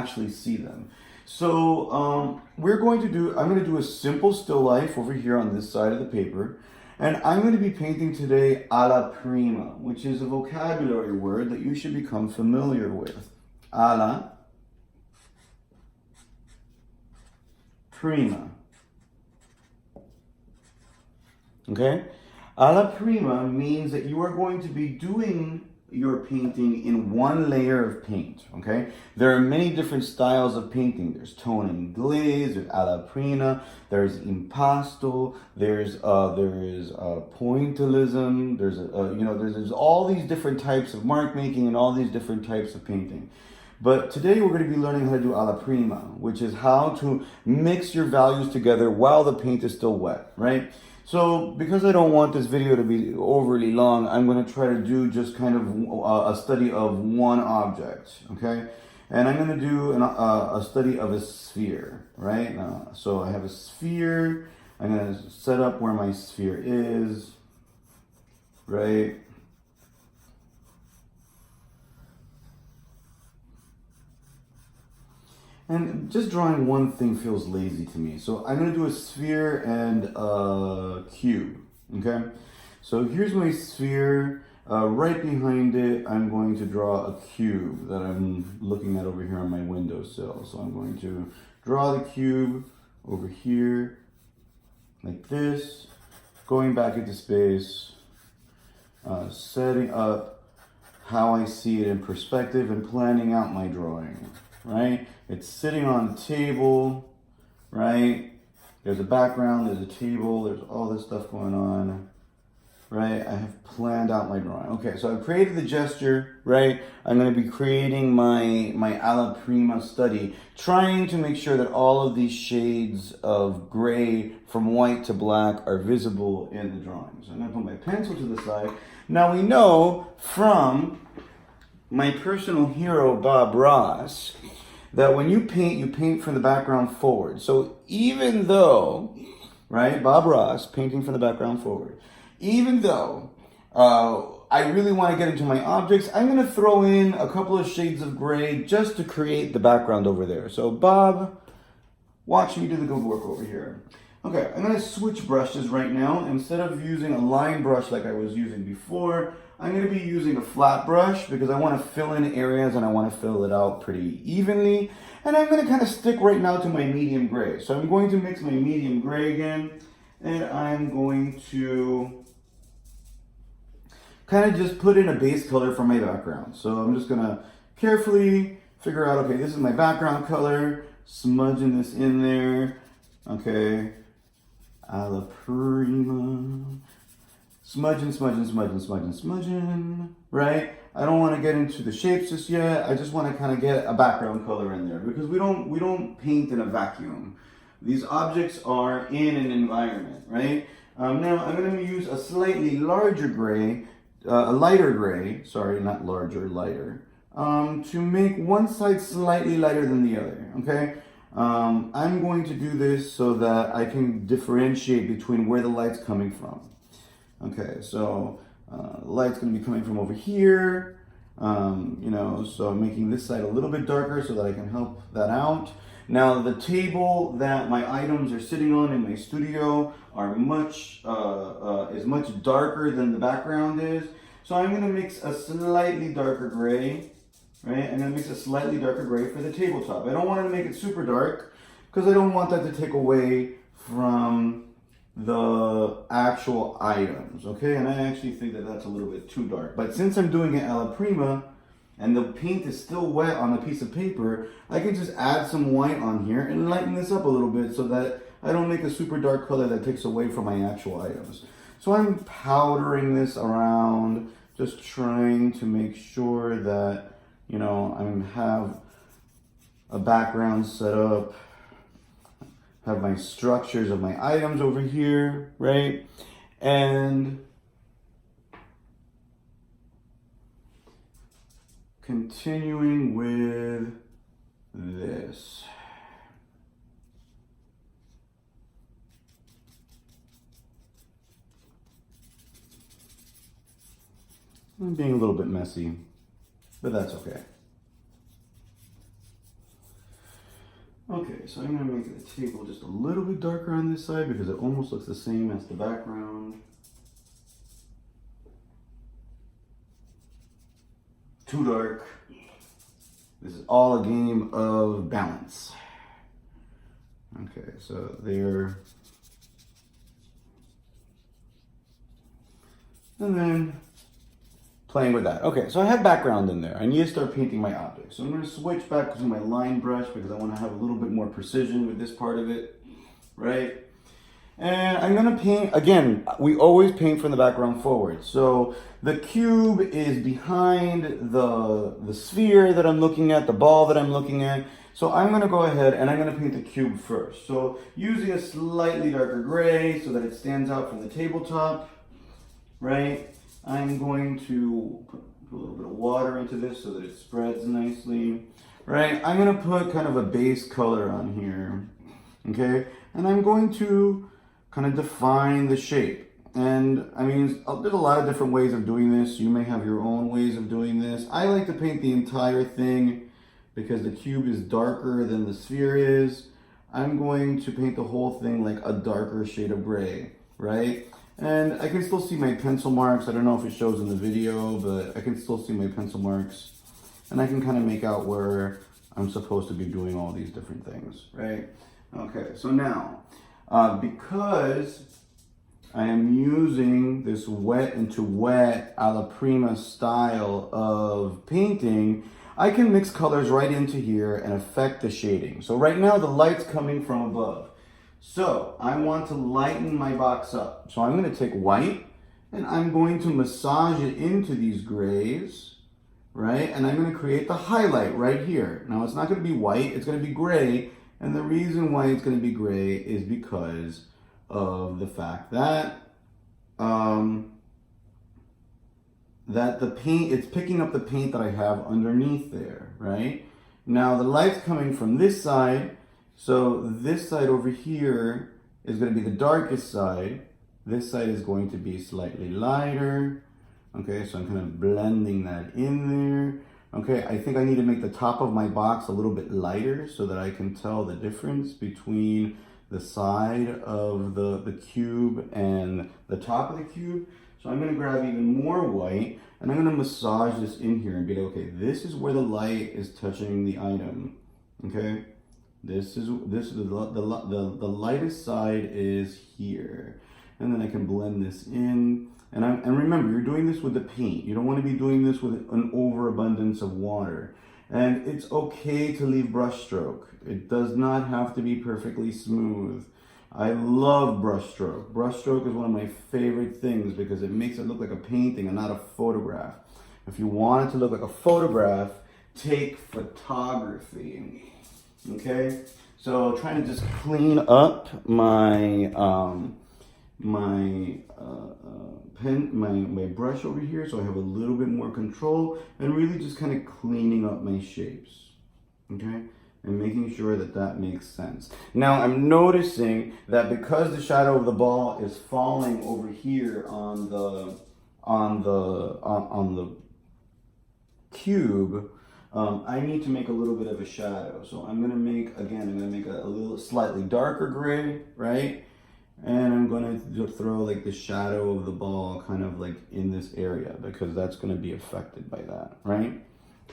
actually see them. So I'm going to do a simple still life over here on this side of the paper. And I'm going to be painting today alla prima, which is a vocabulary word that you should become familiar with. Alla prima. Okay? Alla prima means that you are going to be doing your painting in one layer of paint, okay? There are many different styles of painting. There's tone and glaze, there's alla prima, there's impasto, there's pointillism, there's all these different types of mark making and all these different types of painting. But today we're going to be learning how to do alla prima, which is how to mix your values together while the paint is still wet, right? So because I don't want this video to be overly long, I'm going to try to do just kind of a study of one object, okay? And I'm going to do a study of a sphere, right? So I have a sphere. I'm going to set up where my sphere is, right? And just drawing one thing feels lazy to me. So I'm going to do a sphere and a cube, okay? So here's my sphere. Right behind it, I'm going to draw a cube that I'm looking at over here on my windowsill. So I'm going to draw the cube over here, like this, going back into space, setting up how I see it in perspective and planning out my drawing. Right? It's sitting on the table, right? There's a background, there's a table, there's all this stuff going on, right? I have planned out my drawing. Okay, so I've created the gesture, right? I'm going to be creating my alla prima study, trying to make sure that all of these shades of gray from white to black are visible in the drawing. So I'm going to put my pencil to the side. Now we know from my personal hero, Bob Ross, that when you paint from the background forward. So even though, right, Bob Ross, painting from the background forward, even though I really want to get into my objects, I'm going to throw in a couple of shades of gray just to create the background over there. So Bob, watch me do the good work over here. Okay, I'm going to switch brushes right now. Instead of using a line brush like I was using before, I'm going to be using a flat brush because I want to fill in areas and I want to fill it out pretty evenly. And I'm going to kind of stick right now to my medium gray. So I'm going to mix my medium gray again, and I'm going to kind of just put in a base color for my background. So I'm just going to carefully figure out, okay, this is my background color, smudging this in there, okay, alla prima. Smudging, right? I don't want to get into the shapes just yet. I just want to kind of get a background color in there because we don't paint in a vacuum. These objects are in an environment, right? Now I'm going to use a slightly larger gray, a lighter gray, sorry, not larger, lighter, to make one side slightly lighter than the other, okay? I'm going to do this so that I can differentiate between where the light's coming from. Okay, so the light's going to be coming from over here, so I'm making this side a little bit darker so that I can help that out. Now the table that my items are sitting on in my studio are is much darker than the background is. So I'm going to mix a slightly darker gray, right? I'm going to mix a slightly darker gray for the tabletop. I don't want to make it super dark because I don't want that to take away from the actual items, okay? And I actually think that that's a little bit too dark. But since I'm doing it alla prima and the paint is still wet on a piece of paper, I can just add some white on here and lighten this up a little bit so that I don't make a super dark color that takes away from my actual items. So I'm powdering this around, just trying to make sure that, I have a background set up, have my structures of my items over here, right? And continuing with this. I'm being a little bit messy, but that's okay. Okay, so I'm gonna make the table just a little bit darker on this side because it almost looks the same as the background. Too dark. This is all a game of balance. Okay, so there. And then playing with that. Okay, so I have background in there. I need to start painting my object. So I'm going to switch back to my line brush because I want to have a little bit more precision with this part of it, right? And I'm going to paint, again, we always paint from the background forward. So the cube is behind the sphere that I'm looking at, the ball that I'm looking at. So I'm going to go ahead and I'm going to paint the cube first. So using a slightly darker gray so that it stands out from the tabletop, right? I'm going to put a little bit of water into this so that it spreads nicely, right? I'm going to put kind of a base color on here, okay? And I'm going to kind of define the shape. And I mean, there's a lot of different ways of doing this. You may have your own ways of doing this. I like to paint the entire thing because the cube is darker than the sphere is. I'm going to paint the whole thing like a darker shade of gray, right? And I can still see my pencil marks. I don't know if it shows in the video, but I can still see my pencil marks. And I can kind of make out where I'm supposed to be doing all these different things, right? Okay, so now, because I am using this wet into wet alla Prima style of painting, I can mix colors right into here and affect the shading. So right now the light's coming from above. So I want to lighten my box up. So I'm going to take white and I'm going to massage it into these grays, right? And I'm going to create the highlight right here. Now it's not going to be white, it's going to be gray. And the reason why it's going to be gray is because of the fact that that the paint, it's picking up the paint that I have underneath there, right? Now the light's coming from this side. So this side over here is going to be the darkest side. This side is going to be slightly lighter. Okay, so I'm kind of blending that in there. Okay, I think I need to make the top of my box a little bit lighter so that I can tell the difference between the side of the cube and the top of the cube. So I'm going to grab even more white and I'm going to massage this in here and be like, okay, this is where the light is touching the item. Okay. This is the lightest side is here, and then I can blend this in. And remember, you're doing this with the paint. You don't want to be doing this with an overabundance of water. And it's okay to leave brush stroke. It does not have to be perfectly smooth. I love brush stroke. Brush stroke is one of my favorite things because it makes it look like a painting and not a photograph. If you want it to look like a photograph, take photography. Okay, so trying to just clean up my my brush over here so I have a little bit more control and really just kind of cleaning up my shapes, okay, and making sure that that makes sense. Now I'm noticing that because the shadow of the ball is falling over here on the cube, I need to make a little bit of a shadow. So I'm going to make, again, I'm going to make a little slightly darker gray, right? And I'm going to throw like the shadow of the ball kind of like in this area because that's going to be affected by that, right?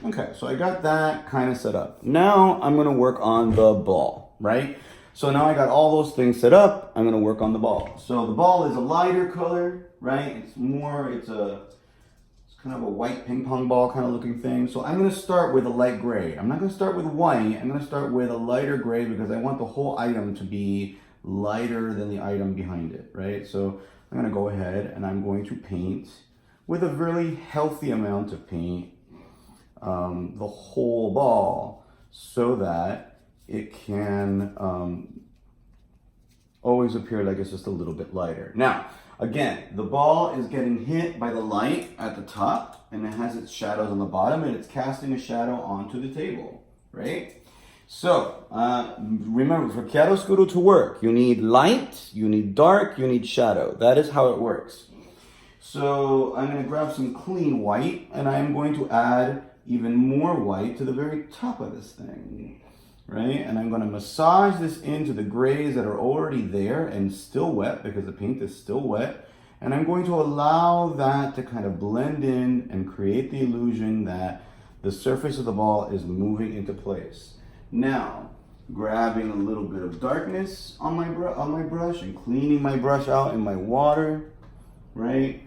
Okay, so I got that kind of set up. Now I'm going to work on the ball, right? So now I got all those things set up. I'm going to work on the ball. So the ball is a lighter color, right? It's kind of a white ping pong ball kind of looking thing. So I'm going to start with a light gray. I'm not going to start with white. I'm going to start with a lighter gray because I want the whole item to be lighter than the item behind it, right? So I'm going to go ahead and I'm going to paint with a really healthy amount of paint the whole ball so that it can always appear like it's just a little bit lighter. Now, again, the ball is getting hit by the light at the top and it has its shadows on the bottom and it's casting a shadow onto the table, right? So, remember, for chiaroscuro to work, you need light, you need dark, you need shadow. That is how it works. So, I'm going to grab some clean white and I'm going to add even more white to the very top of this thing, right? And I'm gonna massage this into the grays that are already there and still wet because the paint is still wet. And I'm going to allow that to kind of blend in and create the illusion that the surface of the ball is moving into place. Now, grabbing a little bit of darkness on my brush and cleaning my brush out in my water, right?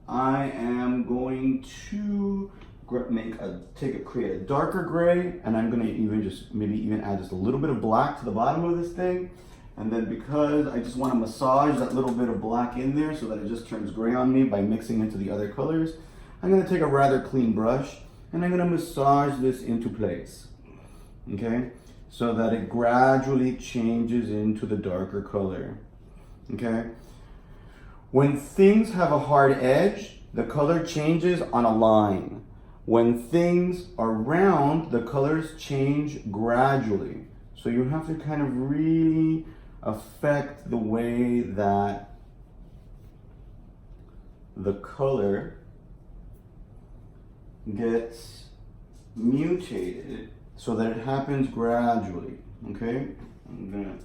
I am going to create a darker gray, and I'm gonna maybe even add just a little bit of black to the bottom of this thing. And then because I just want to massage that little bit of black in there so that it just turns gray on me by mixing into the other colors, I'm going to take a rather clean brush and I'm going to massage this into place, okay? So that it gradually changes into the darker color, okay? When things have a hard edge, the color changes on a line. When things are round, the colors change gradually. So you have to kind of really affect the way that the color gets mutated so that it happens gradually, okay? I'm gonna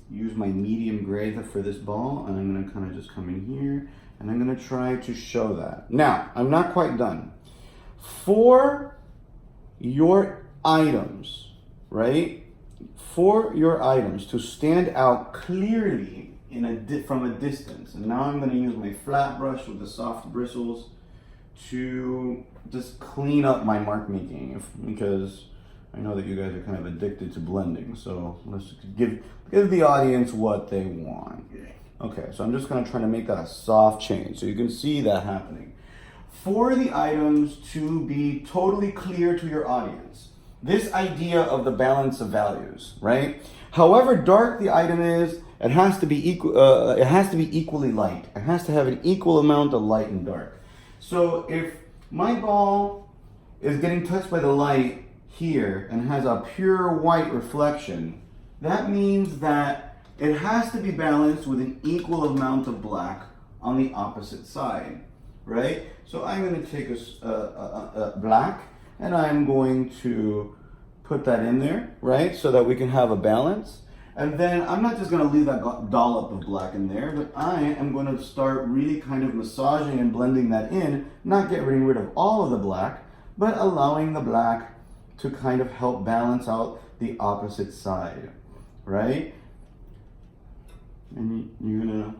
use my medium gray for this ball, and I'm gonna kind of just come in here and I'm gonna try to show that. Now, I'm not quite done. For your items, right? For your items to stand out clearly from a distance. And now I'm going to use my flat brush with the soft bristles to just clean up my mark making, because I know that you guys are kind of addicted to blending. So let's give the audience what they want. Okay, so I'm just going to try to make that a soft change so you can see that happening. For the items to be totally clear to your audience, this idea of the balance of values, right? However dark the item is, it has to be equal. It has to be equally light. It has to have an equal amount of light and dark. So if my ball is getting touched by the light here and has a pure white reflection, that means that it has to be balanced with an equal amount of black on the opposite side, right? So I'm going to take a black, and I'm going to put that in there, right? So that we can have a balance. And then I'm not just going to leave that dollop of black in there, but I am going to start really kind of massaging and blending that in, not getting rid of all of the black, but allowing the black to kind of help balance out the opposite side, right? And you're going to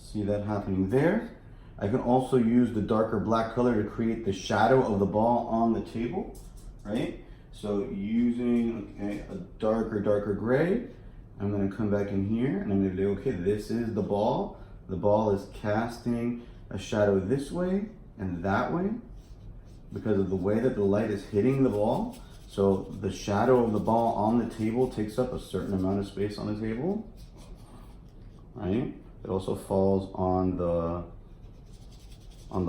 see that happening there. I can also use the darker black color to create the shadow of the ball on the table, right? So using a darker gray, I'm going to come back in here and I'm going to do, okay, this is the ball. The ball is casting a shadow this way and that way because of the way that the light is hitting the ball. So the shadow of the ball on the table takes up a certain amount of space on the table, right? It also falls on the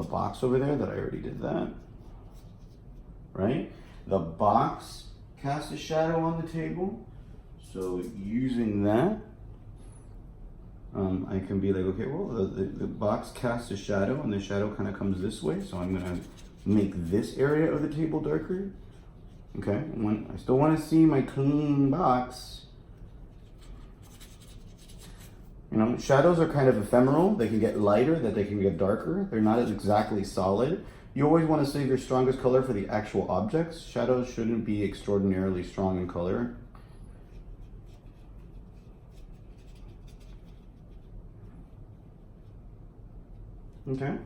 box over there that I already did that, right? The box casts a shadow on the table. So using that, I can be like, okay, well, the box casts a shadow and the shadow kind of comes this way. So I'm gonna make this area of the table darker. Okay, when I still wanna see my clean box. You know, shadows are kind of ephemeral. They can get lighter, that they can get darker. They're not as exactly solid. You always want to save your strongest color for the actual objects. Shadows shouldn't be extraordinarily strong in color. Okay.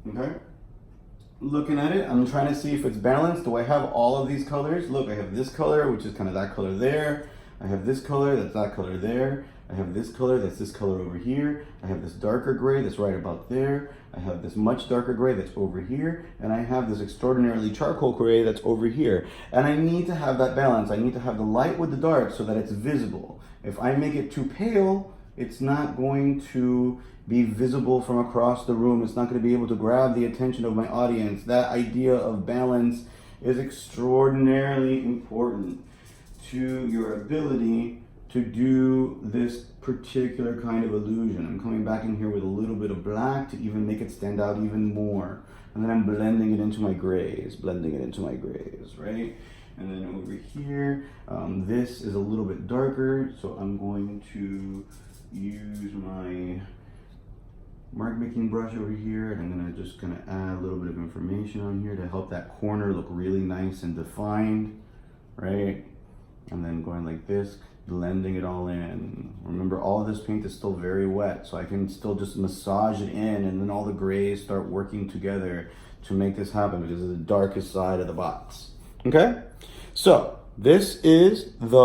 Okay. Looking at it, I'm trying to see if it's balanced. Do I have all of these colors? Look, I have this color, which is kind of that color there. I have this color, that's that color there. I have this color, that's this color over here. I have this darker gray that's right about there. I have this much darker gray that's over here. And I have this extraordinarily charcoal gray that's over here. And I need to have that balance. I need to have the light with the dark so that it's visible. If I make it too pale, it's not going to be visible from across the room. It's not going to be able to grab the attention of my audience. That idea of balance is extraordinarily important to your ability to do this particular kind of illusion. I'm coming back in here with a little bit of black to even make it stand out even more. And then I'm blending it into my grays, right? And then over here, this is a little bit darker, so I'm going to use my mark making brush over here, and I'm just gonna add a little bit of information on here to help that corner look really nice and defined, right? And then going like this, blending it all in. Remember, all of this paint is still very wet, so I can still just massage it in, and then all the grays start working together to make this happen because it's the darkest side of the box. Okay? So, this is the